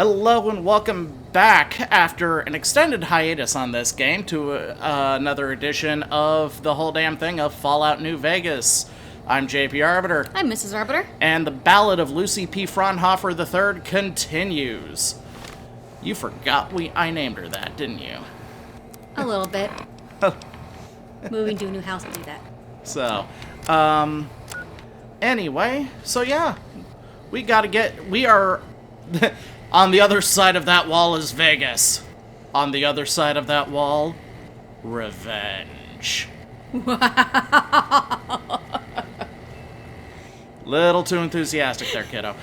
Hello and welcome back after an extended hiatus on this game to another edition of the whole damn thing of Fallout New Vegas. I'm JP Arbiter. I'm Mrs. Arbiter. And the Ballad of Lucy P. Fraunhofer III continues. You forgot I named her that, didn't you? A little bit. Moving to a new house to do that. So, anyway, so yeah, we are, on the other side of that wall is Vegas. On the other side of that wall, revenge. Wow. Little too enthusiastic there, kiddo.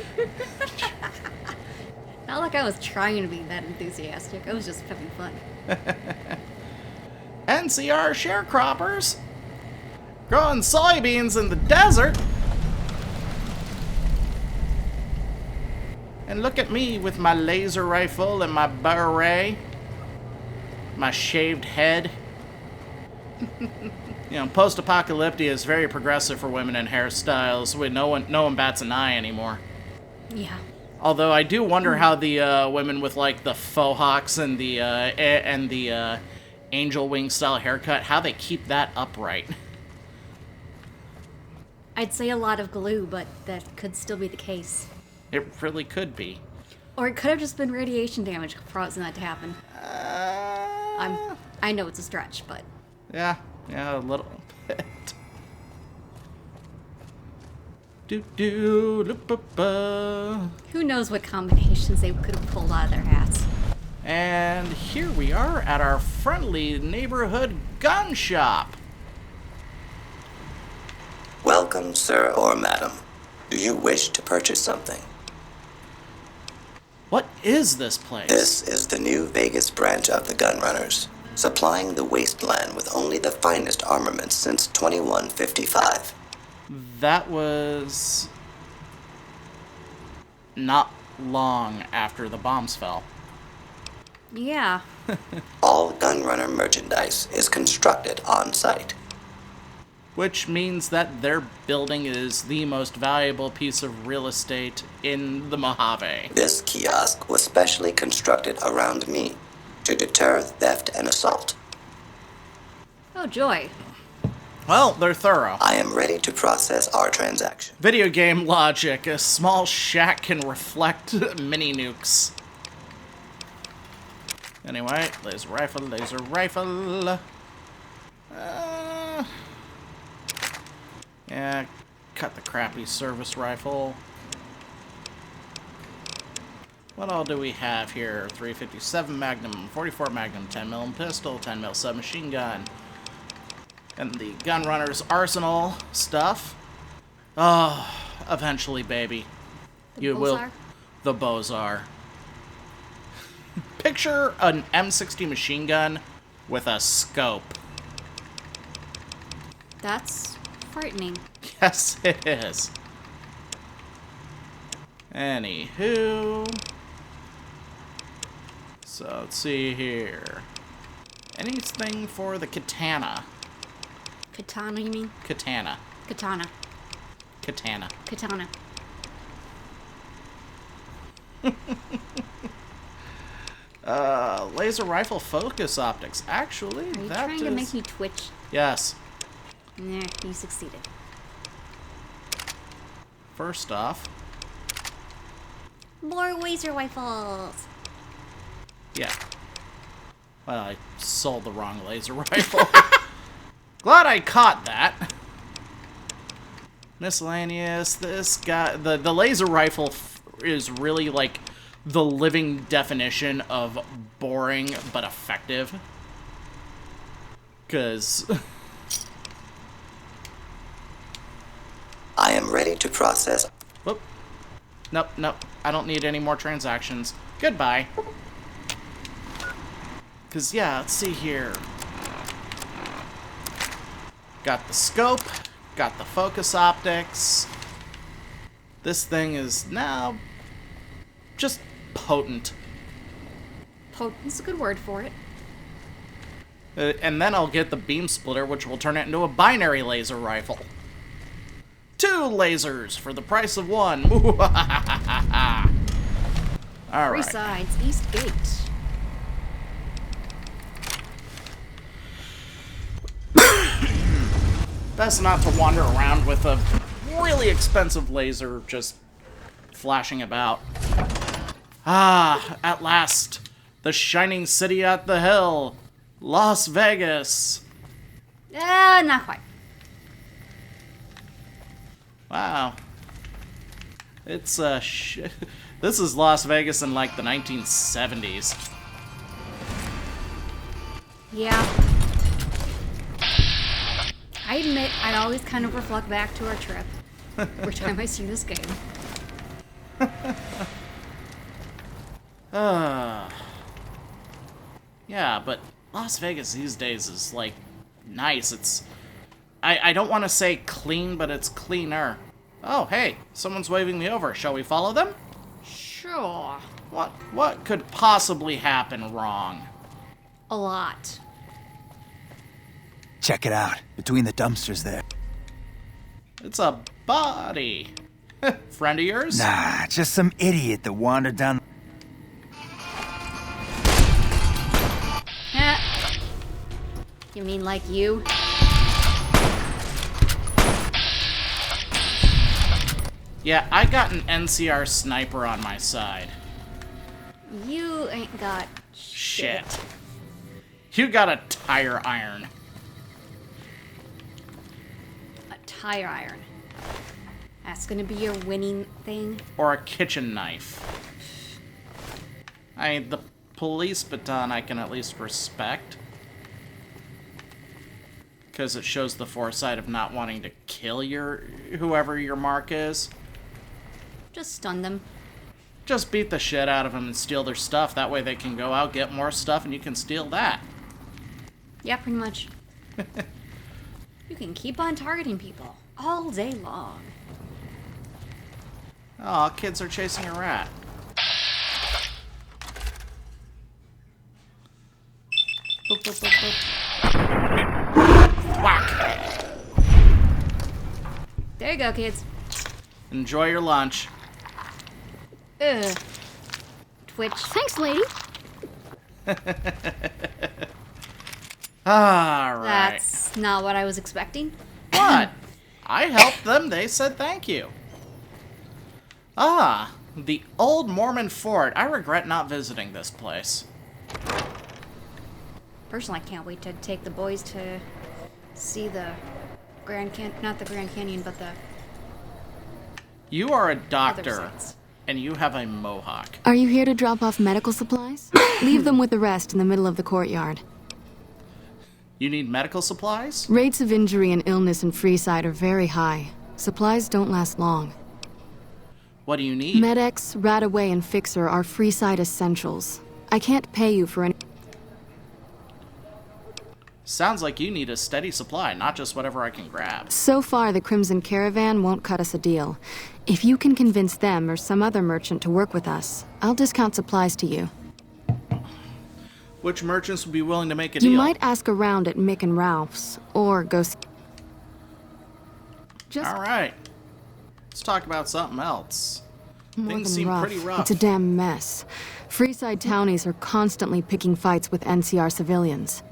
Not like I was trying to be that enthusiastic. I was just having fun. NCR sharecroppers growing soybeans in the desert. And look at me with my laser rifle and my beret, my shaved head. You know, post-apocalyptic is very progressive for women in hairstyles. No one bats an eye anymore. Yeah. Although I do wonder how the women with like the faux hawks and the angel wing style haircut, how they keep that upright. I'd say a lot of glue, but that could still be the case. It really could be. Or it could have just been radiation damage causing that to happen. I know it's a stretch, but... Yeah, a little bit. Who knows what combinations they could have pulled out of their hats. And here we are at our friendly neighborhood gun shop. Welcome, sir or madam. Do you wish to purchase something? What is this place? This is the New Vegas branch of the Gunrunners, supplying the wasteland with only the finest armaments since 2155. That was not long after the bombs fell. Yeah. All Gunrunner merchandise is constructed on site. Which means that their building is the most valuable piece of real estate in the Mojave. This kiosk was specially constructed around me to deter theft and assault. Oh, joy. Well, they're thorough. I am ready to process our transaction. Video game logic. A small shack can reflect mini nukes. Anyway, laser rifle. Yeah, cut the crappy service rifle. What all do we have here? 357 Magnum, 44 Magnum, 10mm pistol, 10mm submachine gun. And the Gunrunner's arsenal stuff. Oh, eventually, baby. The Bozar? The Bozar. Picture an M60 machine gun with a scope. That's frightening. Yes, it is. Anywho. So, let's see here. Anything for the katana? Katana, you mean? Katana. Katana. Katana. Katana. Laser rifle focus optics. Actually, Are you that trying to make me twitch? Yes. Nah, you succeeded. First off, More laser rifles! yeah. Well, I sold the wrong laser rifle. Glad I caught that. Miscellaneous. This guy, the laser rifle is really like the living definition of boring but effective. Because I am ready to process. whoop. Nope. I don't need any more transactions. Goodbye. Because, yeah, let's see here. Got the scope. Got the focus optics. This thing is now just potent. Potent's a good word for it. And then I'll get the beam splitter, which will turn it into a binary laser rifle. 2 lasers for the price of 1. All right. Freeside's East Gate. Best not to wander around with a really expensive laser just flashing about. Ah, at last. The shining city at the hill. Las Vegas. Not quite. Wow. It's, this is Las Vegas in, like, the 1970s. Yeah. I admit, I'd always kind of reflect back to our trip every time I see this game. Yeah, but Las Vegas these days is, like, nice. It's... I don't want to say clean, but it's cleaner. Oh, hey, someone's waving me over. Shall we follow them? Sure. What could possibly happen wrong? A lot. Check it out. Between the dumpsters there. It's a body. Friend of yours? Nah, just some idiot that wandered down... You mean like you? Yeah, I got an NCR sniper on my side. You ain't got Shit. You got a tire iron. a tire iron. That's gonna be your winning thing? Or a kitchen knife. The police baton I can at least respect. Because it shows the foresight of not wanting to kill whoever your mark is. Just stun them. Just beat the shit out of them and steal their stuff. That way they can go out, get more stuff, and you can steal that. Yeah, pretty much. You can keep on targeting people all day long. Aw, kids are chasing a rat. Boop, boop, boop, boop. Whack! There you go, kids. Enjoy your lunch. Ugh. Twitch. Thanks, lady. Alright. That's not what I was expecting. What? I helped them, they said thank you. Ah, the old Mormon fort. I regret not visiting this place. Personally, I can't wait to take the boys to see the not the Grand Canyon, but the You are a other doctor, sites. and you have a mohawk. Are you here to drop off medical supplies? Leave them with the rest in the middle of the courtyard. You need medical supplies? Rates of injury and illness in Freeside are very high. Supplies don't last long. What do you need? Med-X, Radaway, and Fixer are Freeside essentials. I can't pay you for any... Sounds like you need a steady supply, not just whatever I can grab. So far, the Crimson Caravan won't cut us a deal. If you can convince them or some other merchant to work with us, I'll discount supplies to you. Which merchants would be willing to make a deal? You might ask around at Mick and Ralph's, or go see... Just Alright. Let's talk about something else. more Things than seem rough. pretty rough. It's a damn mess. Freeside townies are constantly picking fights with NCR civilians.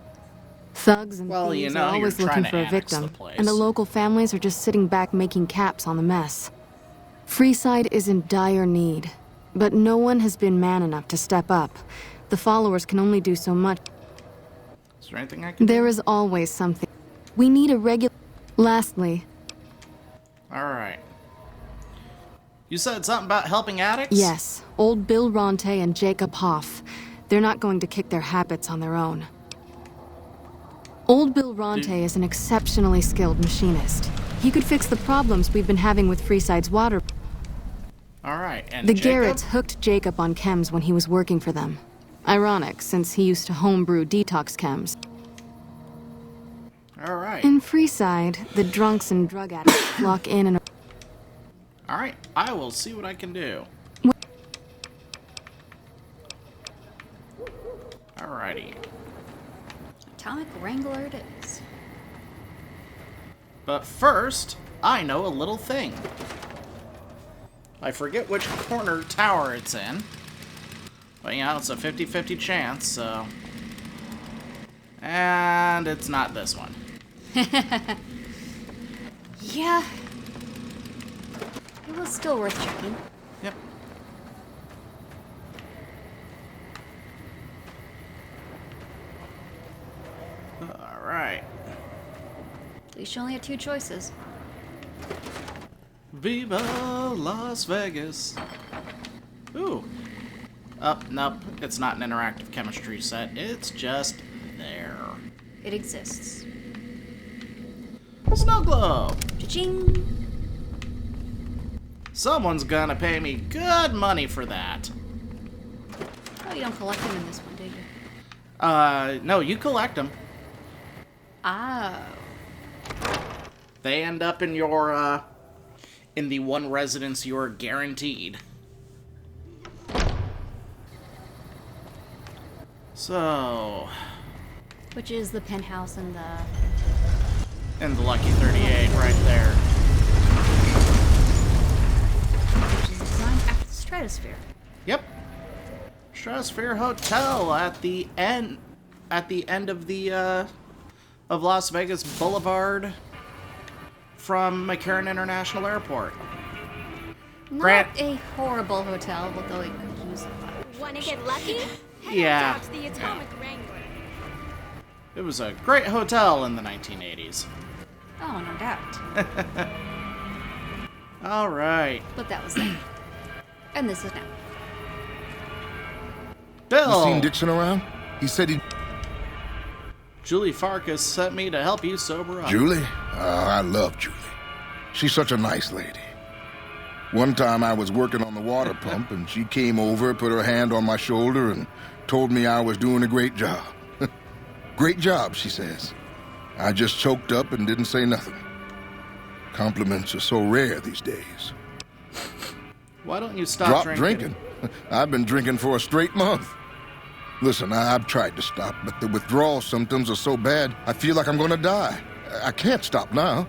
Thugs and Well, you thieves know, are always you're looking trying for to a annex the victim, place. and the local families are just sitting back making caps on the mess. Freeside is in dire need, but no one has been man enough to step up. The followers can only do so much. Is there anything I can There is always something. We need a regular... Lastly, Alright. You said something about helping addicts? yes, old Bill Ronte and Jacob Hoff. They're not going to kick their habits on their own. Old Bill Ronte is an exceptionally skilled machinist. He could fix the problems we've been having with Freeside's water. Alright, and The Jacob? Garretts hooked Jacob on chems when he was working for them. Ironic, since he used to homebrew detox chems. Alright. In Freeside, the drunks and drug addicts flock in and... Alright, I will see what I can do. Alrighty. Atomic Wrangler it is. But first, I know a little thing. I forget which corner tower it's in. But, you know, it's a 50-50 chance, so... And it's not this one. Yeah. It was still worth checking. Yep. Alright. At least you only had 2 choices. Viva Las Vegas. Ooh. Oh, nope. It's not an interactive chemistry set. It's just there. It exists. Snow globe. Cha-ching! Someone's gonna pay me good money for that. Oh, you don't collect them in this one, do you? No, you collect them. Oh. They end up in your, in the one residence you're guaranteed. So... Which is the penthouse and the... And the Lucky 38 right there. Which is designed after the Stratosphere. Yep. Stratosphere Hotel at the end of the of Las Vegas Boulevard from McCarran International Airport. Not Grant- a horrible hotel, although it could use a lot. Wanna get lucky? Yeah. Head on down to the Atomic Wrangler. It was a great hotel in the 1980s. Oh, no doubt. All right. But that was then. And this is now. Bill. You seen Dixon around? He said he... Julie Farkas sent me to help you sober up. Julie? I love Julie. She's such a nice lady. One time I was working on the water pump, and she came over, put her hand on my shoulder, and told me I was doing a great job. Great job, she says. I just choked up and didn't say nothing. Compliments are so rare these days. Why don't you stop Drop drinking? I've been drinking for a straight month. Listen, I've tried to stop, but the withdrawal symptoms are so bad, I feel like I'm gonna die. I can't stop now.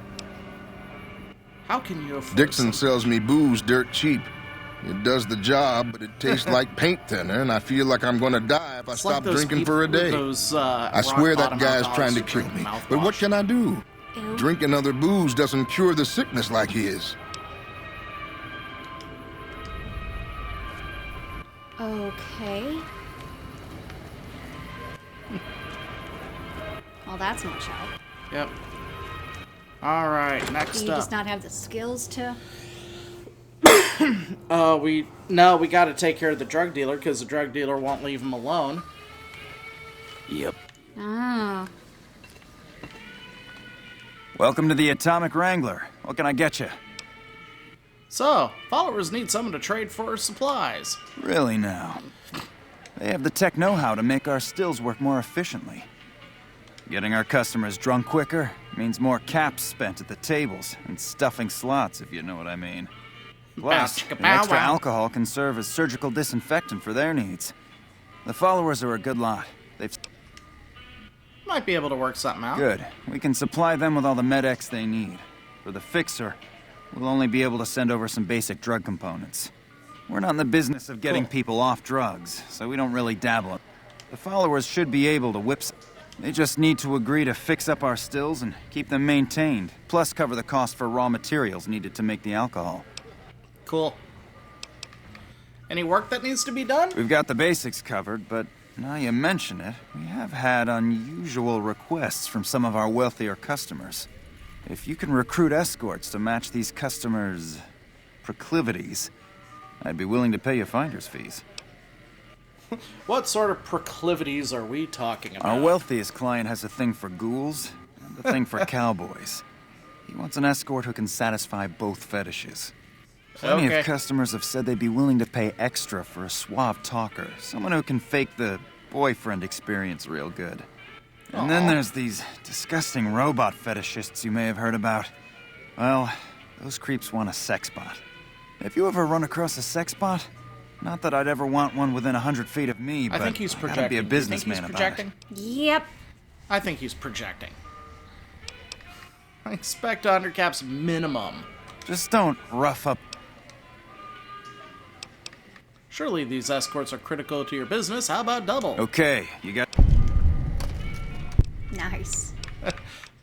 How can you afford Dixon some- sells me booze dirt cheap. It does the job, but it tastes like paint thinner, and I feel like I'm gonna die if I It's like stop those drinking people for a with day. those, I swear that rock-bottom guy's trying to alcoholics kill who me. drink But what mouthwash. can I do? Ew. Drinking other booze doesn't cure the sickness like his. Okay. Well, that's much help. Yep. All right, Do next you up. just not have the skills to? We got to take care of the drug dealer because the drug dealer won't leave him alone. Yep. Oh. Welcome to the Atomic Wrangler. What can I get you? So, followers need someone to trade for supplies. Really now? They have the tech know-how to make our stills work more efficiently. Getting our customers drunk quicker means more caps spent at the tables and stuffing slots, if you know what I mean. Plus, Bow, chicka, the bow, extra wow. alcohol can serve as surgical disinfectant for their needs. The followers are a good lot. They've... Might be able to work something out. Good. We can supply them with all the med-X they need. For the fixer, we'll only be able to send over some basic drug components. We're not in the business of getting Cool. people off drugs, so we don't really dabble. The followers should be able to whip... They just need to agree to fix up our stills and keep them maintained, plus cover the cost for raw materials needed to make the alcohol. Cool. Any work that needs to be done? We've got the basics covered, but now you mention it, we have had unusual requests from some of our wealthier customers. If you can recruit escorts to match these customers' proclivities, I'd be willing to pay you finder's fees. What sort of proclivities are we talking about? Our wealthiest client has a thing for ghouls and a thing for cowboys. He wants an escort who can satisfy both fetishes. Plenty Okay. of customers have said they'd be willing to pay extra for a suave talker, someone who can fake the boyfriend experience real good. And then Aw. there's these disgusting robot fetishists you may have heard about. Well, those creeps want a sex bot. If you ever run across a sex bot, not that I'd ever want one within 100 feet of me, I but think he's I projecting. gotta be a Do you think businessman he's about projecting? it. Yep. I think he's projecting. I expect 100 caps minimum. Just don't rough up. Surely these escorts are critical to your business. How about double? Okay, you got... Nice.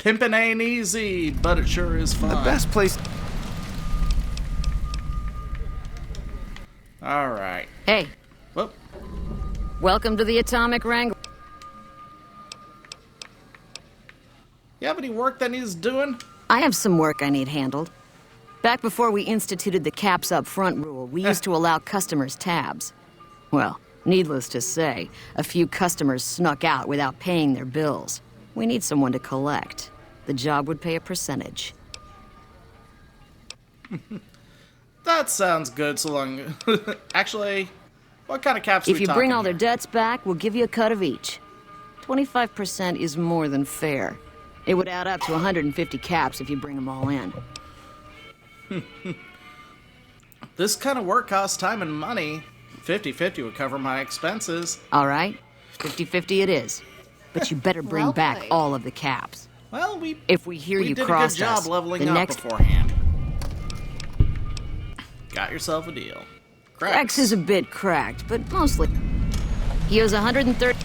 Pimpin' ain't easy, but it sure is fun. The best place... All right. Hey, Whoop. welcome to the Atomic Wrangler. You have any work that needs doing? I have some work I need handled. Back before we instituted the caps up front rule, we used to allow customers tabs. Well, needless to say, a few customers snuck out without paying their bills. We need someone to collect. The job would pay a percentage. That sounds good, so long... Actually, what kind of caps are If we you talking bring all their here? debts back, we'll give you a cut of each. 25% is more than fair. It would add up to 150 caps if you bring them all in. This kind of work costs time and money. 50-50 would cover my expenses. All right? 50-50 it is. But you better bring Well back played. all of the caps. Well, we If we hear you did a cross good job us, leveling the up next beforehand. Got yourself a deal. Rex is a bit cracked, but mostly. He owes 130.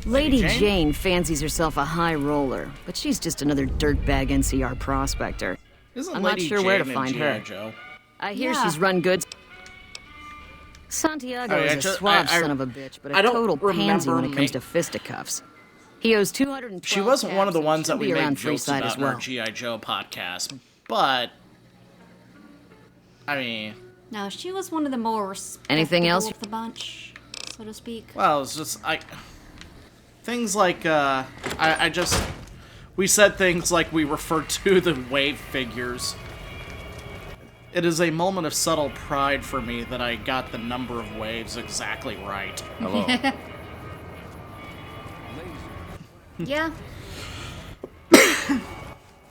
Lady Jane? Jane fancies herself a high roller, but she's just another dirtbag NCR prospector. Isn't I'm not Lady sure Jane where to in find G.I. her. Joe? I hear Yeah. she's run good. Santiago Oh, yeah, is a I- suave I- son of a bitch, but I a don't total pansy when it remember comes to fisticuffs. He owes 212 She wasn't one of the caps, ones that should we be made around jokes Freeside about as in our well. G.I. Joe podcast, but... I mean... No, she was one of the more respectable Anything else? of the bunch, so to speak. Well, it's just, things like, I just... We said things like we referred to the wave figures. It is a moment of subtle pride for me that I got the number of waves exactly right. Hello. Yeah.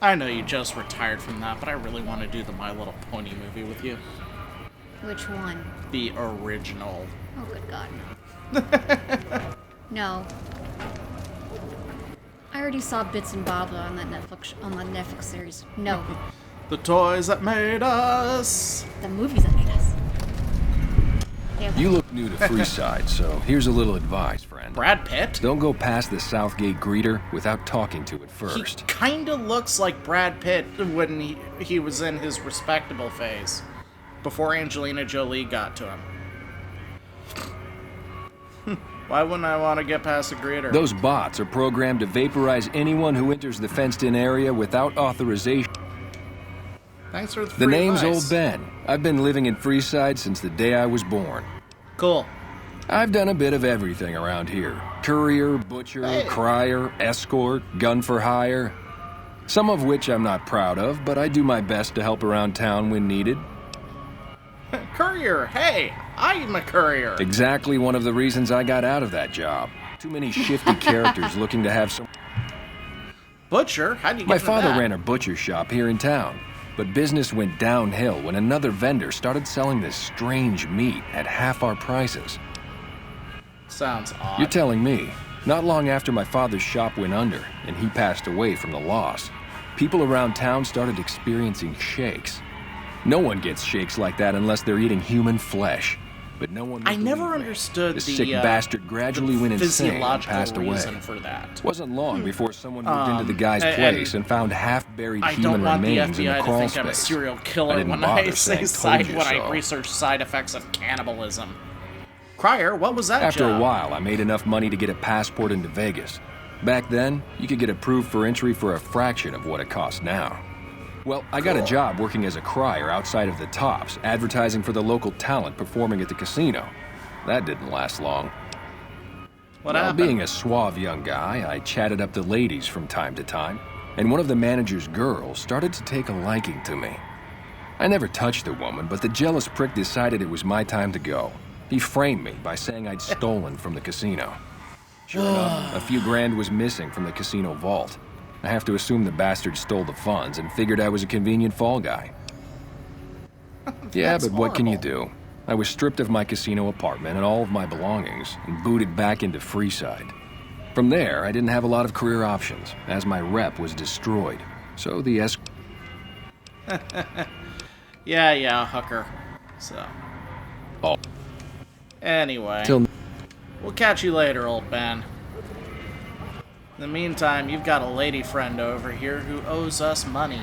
I know you just retired from that, but I really want to do the My Little Pony movie with you. Which one? The original. Oh, good God. No. I already saw bits and bobs on that Netflix series. No. The toys that made us. The movies that made us. You look new to Freeside, so here's a little advice, friend. Brad Pitt? Don't go past the Southgate greeter without talking to it He first. kinda looks like Brad Pitt when he was in his respectable phase. Before Angelina Jolie got to him. Why wouldn't I want to get past the greeter? Those bots are programmed to vaporize anyone who enters the fenced-in area without authorization. Thanks for the The free name's advice. Old Ben. I've been living in Freeside since the day I was born. Cool. I've done a bit of everything around here. Courier, butcher, Hey. crier, escort, gun for hire. Some of which I'm not proud of, but I do my best to help around town when needed. Courier, hey, I'm a courier. Exactly one of the reasons I got out of that job. Too many shifty characters looking to have some... Butcher, how'd you get My into father that? ran a butcher shop here in town, but business went downhill when another vendor started selling this strange meat at half our prices. Sounds odd. You're telling me, not long after my father's shop went under and he passed away from the loss, people around town started experiencing shakes. No one gets shakes like that unless they're eating human flesh. But no one. I would never believe me. understood The the sick bastard gradually went insane and physiological passed away. reason for that. Wasn't long before someone moved into the guy's and place and found half-buried I human don't want the remains in the FBI to crawl think I'm a space. serial I killer didn't when I bother say saying, side "Told you when I so." research side effects of cannibalism. Crier, what was that After job? a while, I made enough money to get a passport into Vegas. Back then, you could get approved for entry for a fraction of what it costs now. Well, I got a job working as a crier outside of the Tops, advertising for the local talent performing at the casino. That didn't last long. What Well, happened? being a suave young guy, I chatted up the ladies from time to time, and one of the manager's girls started to take a liking to me. I never touched the woman, but the jealous prick decided it was my time to go. He framed me by saying I'd stolen from the casino. Sure enough, a few grand was missing from the casino vault. I have to assume the bastard stole the funds and figured I was a convenient fall guy. Yeah, That's but what can you horrible. do? I was stripped of my casino apartment and all of my belongings and booted back into Freeside. From there, I didn't have a lot of career options, as my rep was destroyed. So the Yeah, hooker. So. Oh. Anyway, Till we'll catch you later, old man. In the meantime, you've got a lady friend over here who owes us money.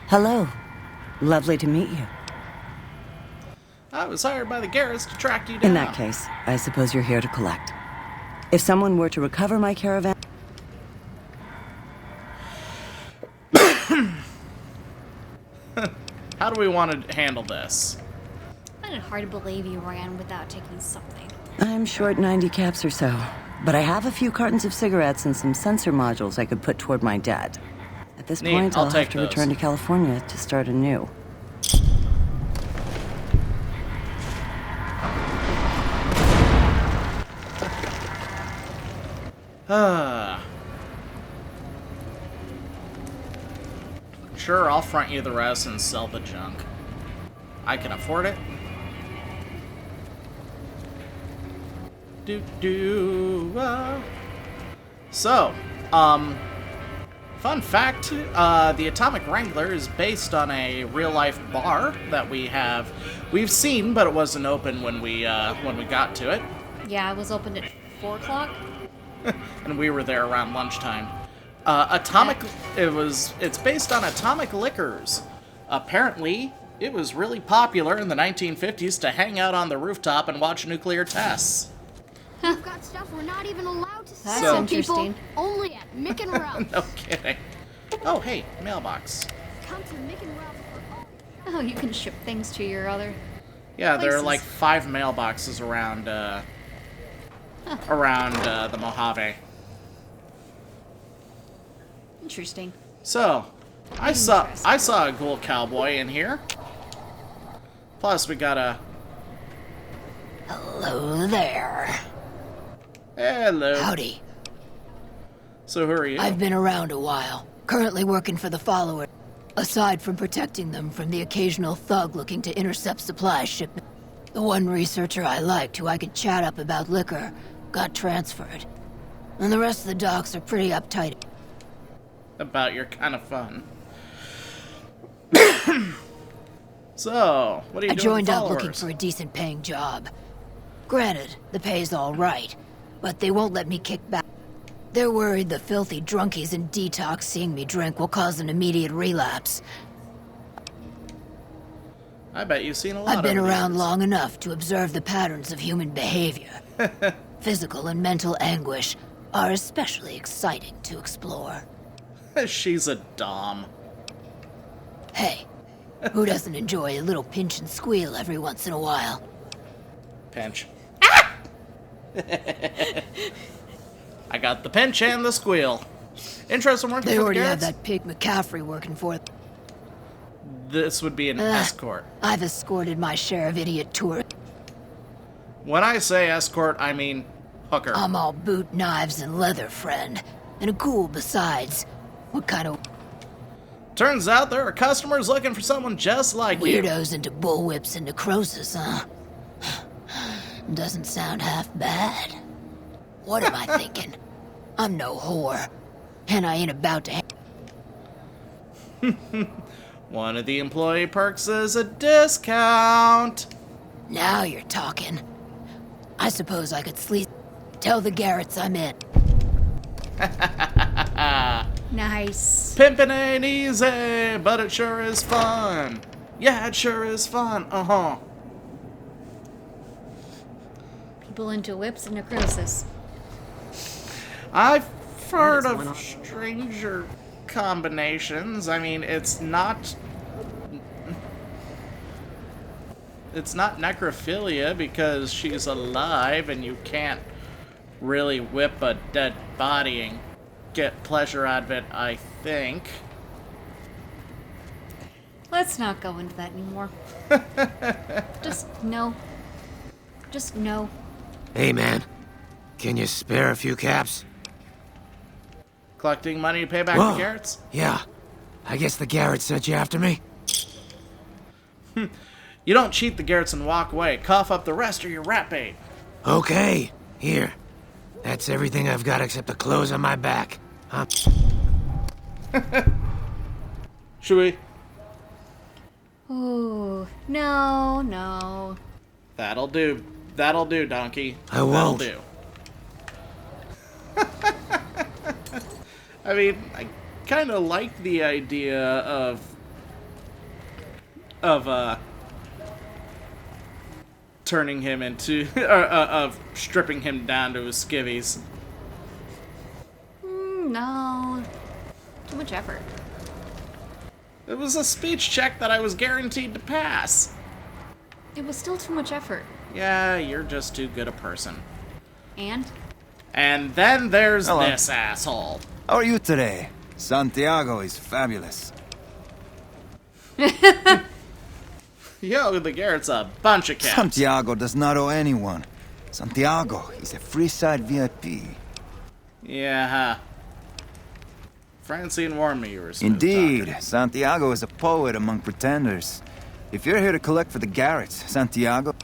Hello. Lovely to meet you. I was hired by the Garretts to track you down. In that case, I suppose you're here to collect. If someone were to recover my caravan... How do we want to handle this? I find it hard to believe you ran without taking something. I'm short 90 caps or so, but I have a few cartons of cigarettes and some sensor modules I could put toward my debt. At this Neat, point, I'll I'll take have to those. return to California to start anew. Sure, I'll front you the rest and sell the junk. I can afford it. So, fun fact, the Atomic Wrangler is based on a real-life bar that we've seen, but it wasn't open when we got to it. Yeah, it was opened at 4 o'clock. And we were there around lunchtime. It's based on Atomic Liquors. Apparently, it was really popular in the 1950s to hang out on the rooftop and watch nuclear tests. We've got stuff we're not even allowed to That's sell, interesting. people. Only at Mick and Ralph's. No kidding. Oh, hey, mailbox. Come to Mick and Ralph's for all Oh, you can ship things to your other... Yeah, there are places. like 5 mailboxes around the Mojave. Interesting. So, I saw a ghoul cowboy in here. Plus, we got a... Hello there. Hello. Howdy. So who are you? I've been around a while, currently working for the followers. Aside from protecting them from the occasional thug looking to intercept supply shipment, the one researcher I liked who I could chat up about liquor got transferred. And the rest of the docs are pretty uptight. About your kind of fun. So, what are you I doing joined with up looking followers? for a decent paying job. Granted, the pay's all right, but they won't let me kick back. They're worried the filthy drunkies in detox seeing me drink will cause an immediate relapse. I bet you've seen a lot I've been over the around years. long enough to observe the patterns of human behavior. Physical and mental anguish are especially exciting to explore. She's a dom. Hey, who doesn't enjoy a little pinch and squeal every once in a while? Pinch. I got the pinch and the squeal. Interested in working They for the already have Garretts? that pig McCaffrey working for them. This would be an escort. I've escorted my share of idiot tourists. When I say escort, I mean hooker. I'm all boot, knives, and leather, friend. And a ghoul besides. What kind of Turns out there are customers looking for someone just like you. weirdos into bullwhips and necrosis, huh? Doesn't sound half bad. What am I thinking? I'm no whore. And I ain't about to... One of the employee perks is a discount. Now you're talking. I suppose I could sleep. Tell the Garretts I'm in. Nice. Pimpin' ain't easy, but it sure is fun. Yeah, it sure is fun. Uh-huh. People into whips and necrosis. I've heard of stranger combinations. I mean, it's not necrophilia because she's alive and you can't really whip a dead body and get pleasure out of it, I think. Let's not go into that anymore. Just no. Just no. Hey, man. Can you spare a few caps? Collecting money to pay back Whoa. the Garretts? Yeah. I guess the Garretts sent you after me? You don't cheat the Garretts and walk away. Cough up the rest or you're rat bait. Okay. Here. That's everything I've got except the clothes on my back. Huh? Should we? Oh, no, no. That'll do. That'll do, donkey. I won't. That'll do. I mean, I kind of like the idea of turning him into of stripping him down to his skivvies. No. Too much effort. It was a speech check that I was guaranteed to pass. It was still too much effort. Yeah, you're just too good a person. And? And then there's Hello. this asshole. How are you today? Santiago is fabulous. Yo, the Garrett's a bunch of cats. Santiago does not owe anyone. Santiago is a Freeside VIP. Yeah, Francine warned me you were a smooth Indeed, talker. Santiago is a poet among pretenders. If you're here to collect for the Garretts, Santiago...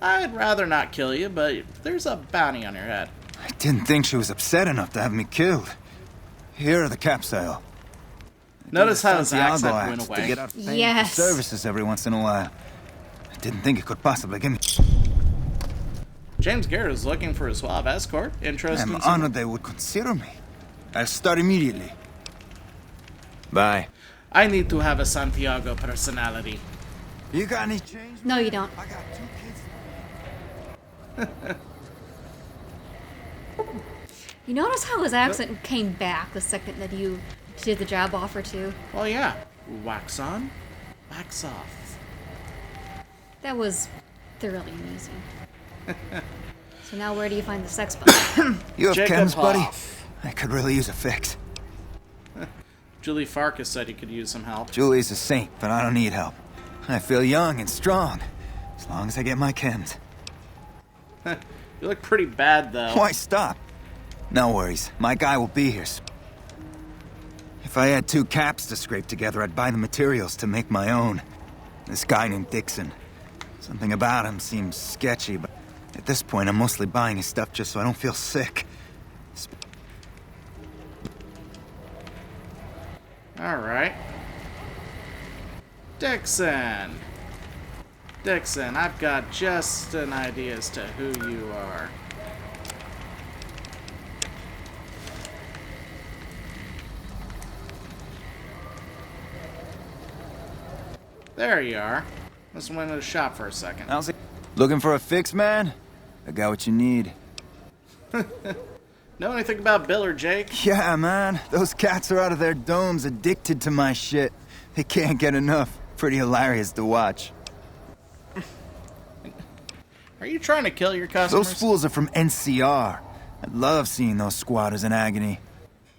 I'd rather not kill you, but there's a bounty on your head. I didn't think she was upset enough to have me killed. Here are the capsule. Notice how his Santiago accent acts went to away. get out paying Yes. for services every once in a while. I didn't think it could possibly give me... James Garrett is looking for a suave escort. Interesting. I'm honored they would consider me. I'll start immediately. Bye. I need to have a Santiago personality. You got any change? No, you don't. I got 2 kids. You notice how his accent came back the second that you did the job offer to? Well, yeah. Wax on, wax off. That was thoroughly amusing. So now where do you find the sex button? You have Jacob chems, buddy? Hoff. I could really use a fix. Julie Farkas said he could use some help. Julie's a saint, but I don't need help. I feel young and strong, as long as I get my chems. You look pretty bad, though. Why stop? No worries, my guy will be here. If I had 2 caps to scrape together, I'd buy the materials to make my own. This guy named Dixon. Something about him seems sketchy, but at this point, I'm mostly buying his stuff just so I don't feel sick. Alright. Dixon. Dixon, I've got just an idea as to who you are. There you are. Let's went to the shop for a second. How's it? Looking for a fix, man? I got what you need. Know anything about Bill or Jake? Yeah, man. Those cats are out of their domes addicted to my shit. They can't get enough. Pretty hilarious to watch. Are you trying to kill your customers? Those fools are from NCR. I love seeing those squatters in agony.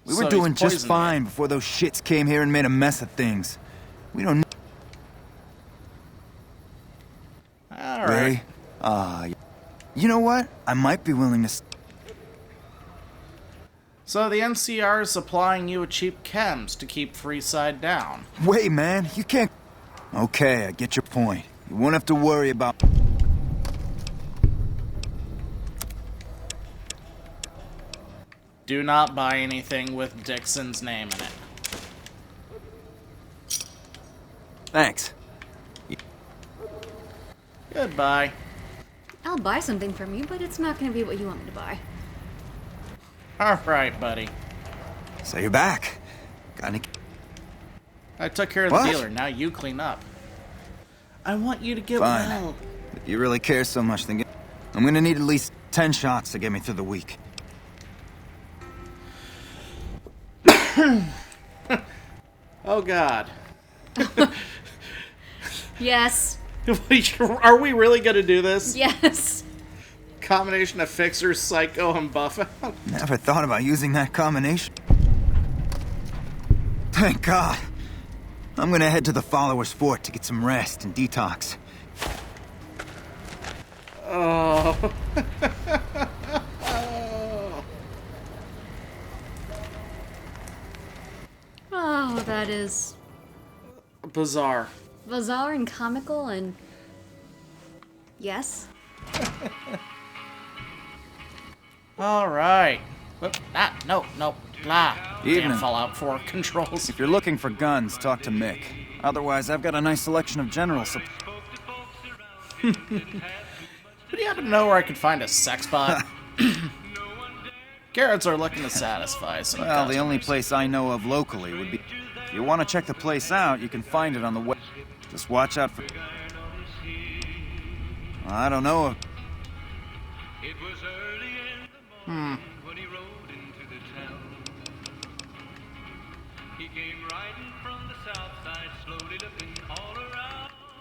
We So were doing he's just poisoned fine you. before those shits came here and made a mess of things. We don't... Alright. Ray? You know what? I might be willing to... So the NCR is supplying you with cheap chems to keep Freeside down. Wait, man. You can't... Okay, I get your point. You won't have to worry about... Do not buy anything with Dixon's name in it. Thanks. Goodbye. I'll buy something from you, but it's not going to be what you want me to buy. Alright, buddy. So you're back. Got any... I took care of What? the dealer, now you clean up. I want you to get Fine. well. If you really care so much, then I'm gonna need at least 10 shots to get me through the week. Oh god. Yes. Are we really gonna do this? Yes. Combination of Fixer, Psycho, and Buffett? Never thought about using that combination. Thank God. I'm gonna head to the Followers' Fort to get some rest and detox. Oh. Oh, that is Bizarre. bizarre and comical and... Yes? Alright. No. Blah. Evening. Damn Fallout 4 controls. If you're looking for guns, talk to Mick. Otherwise, I've got a nice selection of general supplies. Would you happen to know where I could find a sex bot? Garrett's are looking to satisfy some Well, the only customers. place I know of locally would be... If you want to check the place out, you can find it on the web. Just watch out for... I don't know.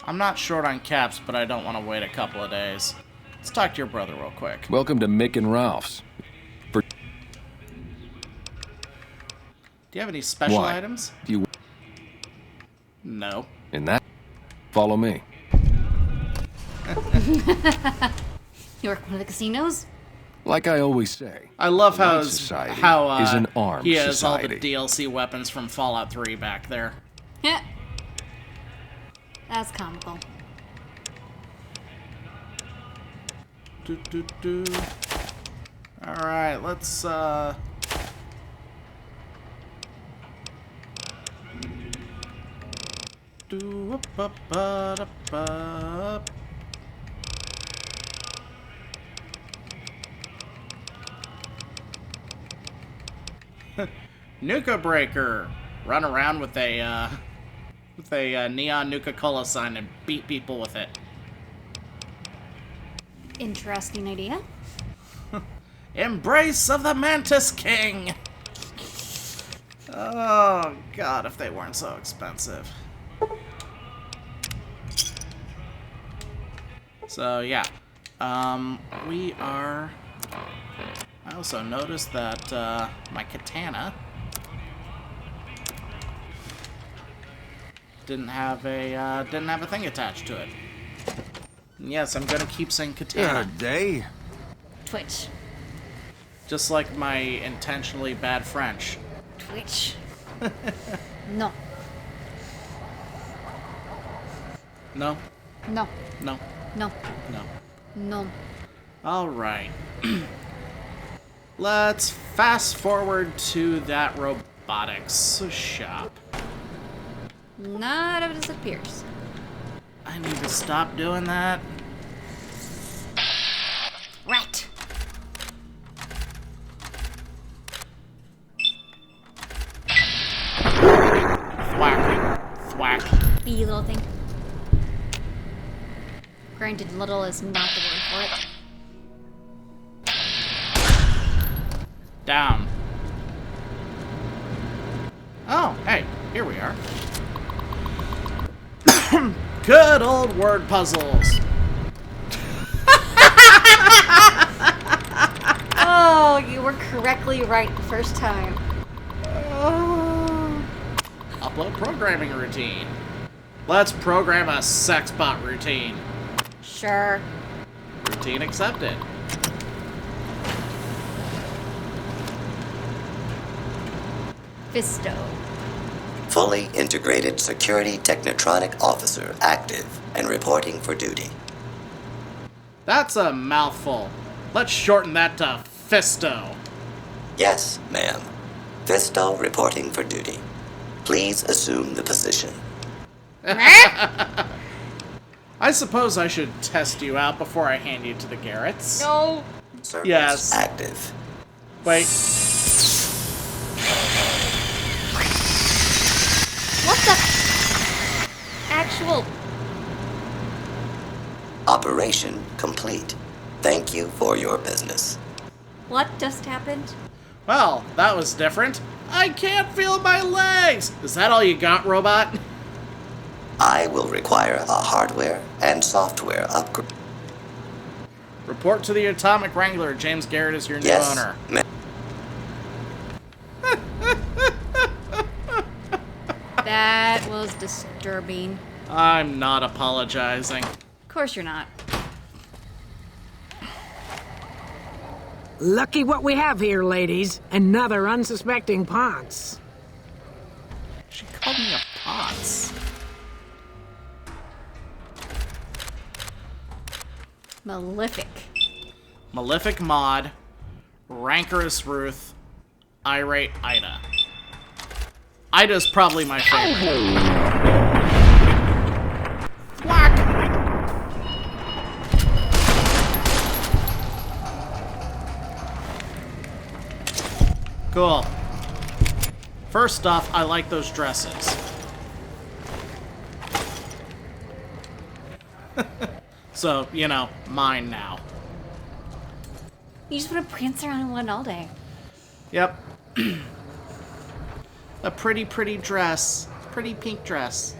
I'm not short on caps, but I don't want to wait a couple of days. Let's talk to your brother real quick. Welcome to Mick and Ralph's. Do you have any special Why? items? Do you... No. In that... Follow me. You work one of the casinos? Like I always say, I love the how Light Society is an armed he has society. all the DLC weapons from Fallout 3 back there. Yeah. That's comical. Alright, let's Nuka Breaker. Run around with a neon Nuka-Cola sign and beat people with it. Interesting idea. Embrace of the Mantis King! Oh, God, if they weren't so expensive. So, yeah. We are... I also noticed that, my katana didn't have a thing attached to it. And yes, I'm gonna keep saying katana. Good day. Twitch. Just like my intentionally bad French. Twitch. No. No? No. No. No. No. No. Alright. Let's fast forward to that robotics shop. None of it disappears. I need to stop doing that. Right. Thwack. Thwack. Wee little thing. Granted, little is not the word for it. Down. Oh, hey, here we are. Good old word puzzles. Oh, you were correctly right the first time. Upload programming routine. Let's program a sex bot routine. Sure. Routine accepted. Fisto. Fully integrated security technotronic officer active and reporting for duty. That's a mouthful. Let's shorten that to Fisto. Yes, ma'am. Fisto reporting for duty. Please assume the position. I suppose I should test you out before I hand you to the Garretts. No. Service Yes. active. Wait. What the actual... Operation complete. Thank you for your business. What just happened? Well, that was different. I can't feel my legs! Is that all you got, robot? I will require a hardware and software upgrade. Report to the Atomic Wrangler. James Garrett is your new Yes, owner. ma'am. That was disturbing. I'm not apologizing. Of course you're not. Lucky what we have here, ladies. Another unsuspecting Ponce. She called me a Potts. Malefic. Malefic Mod, Rancorous Ruth, Irate Ida. Ida's probably my favorite. Cool. First off, I like those dresses. So, you know, mine now. You just want to prance around in one all day. Yep. A pretty, pretty dress. Pretty pink dress.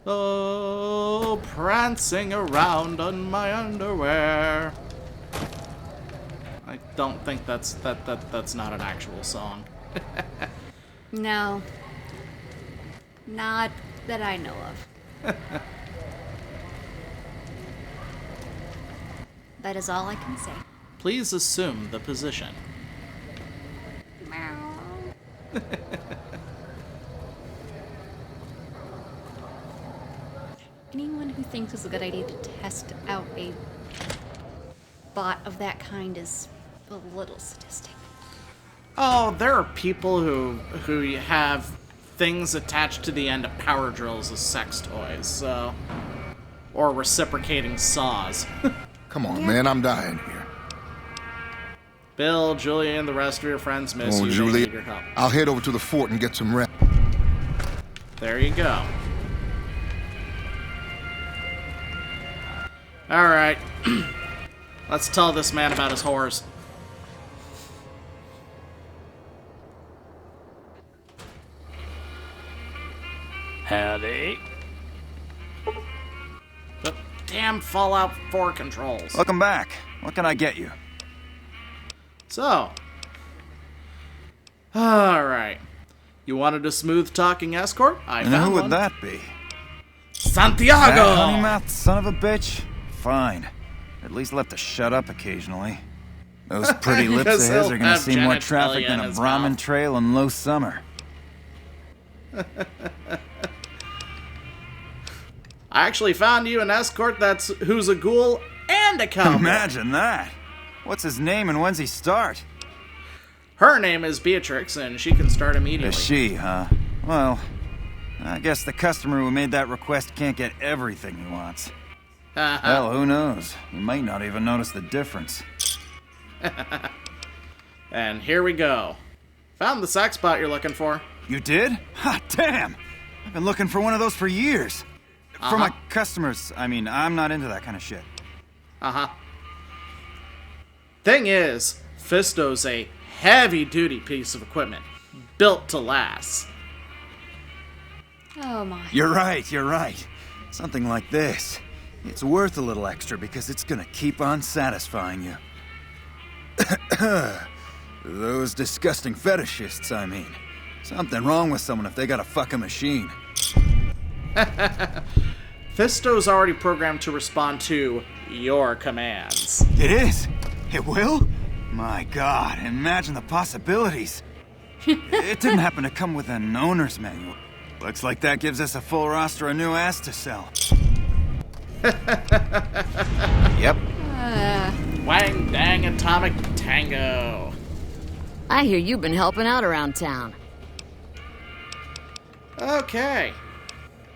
Oh, prancing around on my underwear. I don't think that's not an actual song. No. Not that I know of. That is all I can say. Please assume the position. Meow. Anyone who thinks it's a good idea to test out a bot of that kind is a little sadistic. Oh, there are people who have things attached to the end of power drills as sex toys, so... Or reciprocating saws. Come on, man, I'm dying here. Bill, Julia, and the rest of your friends miss you. They Julia, need your help. I'll head over to the fort and get some rest. There you go. Alright. Let's tell this man about his whores. Howdy. The damn Fallout 4 controls. Welcome back. What can I get you? So. Alright. You wanted a smooth-talking escort? I found And who one. would that be? Santiago! That honey-mouthed son of a bitch? Fine. At least let to shut up occasionally. Those pretty lips of Because his he'll are gonna have see more traffic genitalia than in a his Brahmin mouth. trail in low summer. I actually found you an escort who's a ghoul and a cowboy. Imagine that. What's his name and when's he start? Her name is Beatrix, and she can start immediately. Is she, huh? Well, I guess the customer who made that request can't get everything he wants. Hell, who knows? He might not even notice the difference. And here we go. Found the sex bot you're looking for. You did? Ha, damn! I've been looking for one of those for years. For my customers, I mean, I'm not into that kind of shit. Thing is, Fisto's a heavy-duty piece of equipment, built to last. Oh my. You're right. Something like this. It's worth a little extra because it's gonna keep on satisfying you. Those disgusting fetishists, I mean. Something wrong with someone if they gotta fuck a machine. Fisto's already programmed to respond to your commands. It is? It will? My God, imagine the possibilities. It didn't happen to come with an owner's manual. Looks like that gives us a full roster of new ass to sell. Yep. Wang dang atomic tango. I hear you've been helping out around town. Okay.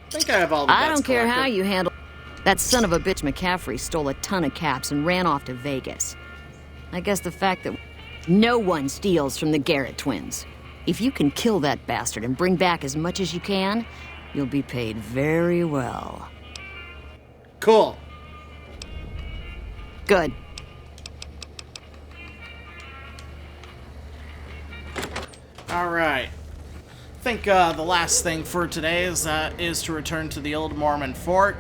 Think I have all the I bets don't care how collected. you handle... That son of a bitch McCaffrey stole a ton of caps and ran off to Vegas. I guess the fact that no one steals from the Garrett twins. If you can kill that bastard and bring back as much as you can, you'll be paid very well. Cool. Good. Alright. I think the last thing for today is to return to the old Mormon fort.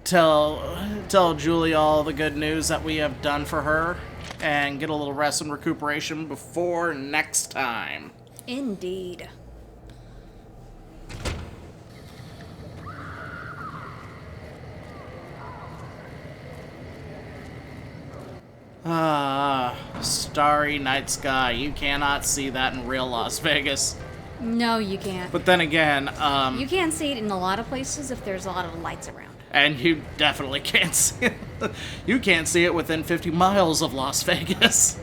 Tell Julie all the good news that we have done for her, and get a little rest and recuperation before next time. Indeed. Starry night sky. You cannot see that in real Las Vegas. No, you can't. But then again, You can't see it in a lot of places if there's a lot of lights around. and you definitely can't see it. You can't see it within 50 miles of Las Vegas.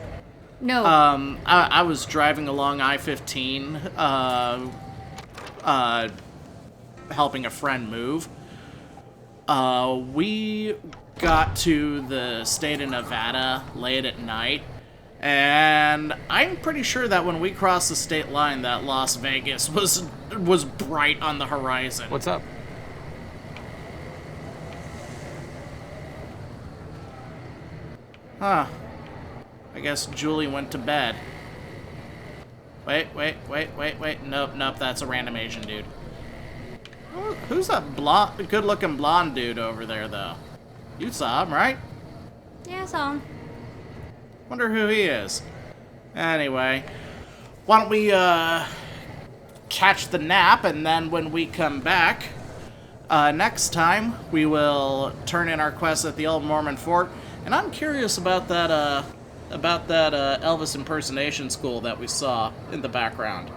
No. I was driving along I-15, helping a friend move. We got to the state of Nevada late at night, And I'm pretty sure that when we crossed the state line that Las Vegas was bright on the horizon. What's up? Huh. I guess Julie went to bed. Wait. Nope, that's a random Asian dude. Oh, who's that good-looking blonde dude over there, though? You saw him, right? Yeah, I saw him. Wonder who he is. Anyway, why don't we catch the nap, and then when we come back next time, we will turn in our quest at the Old Mormon Fort. And I'm curious about that Elvis impersonation school that we saw in the background.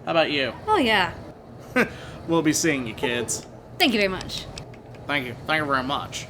How about you? Oh, yeah. We'll be seeing you, kids. Thank you very much. Thank you very much.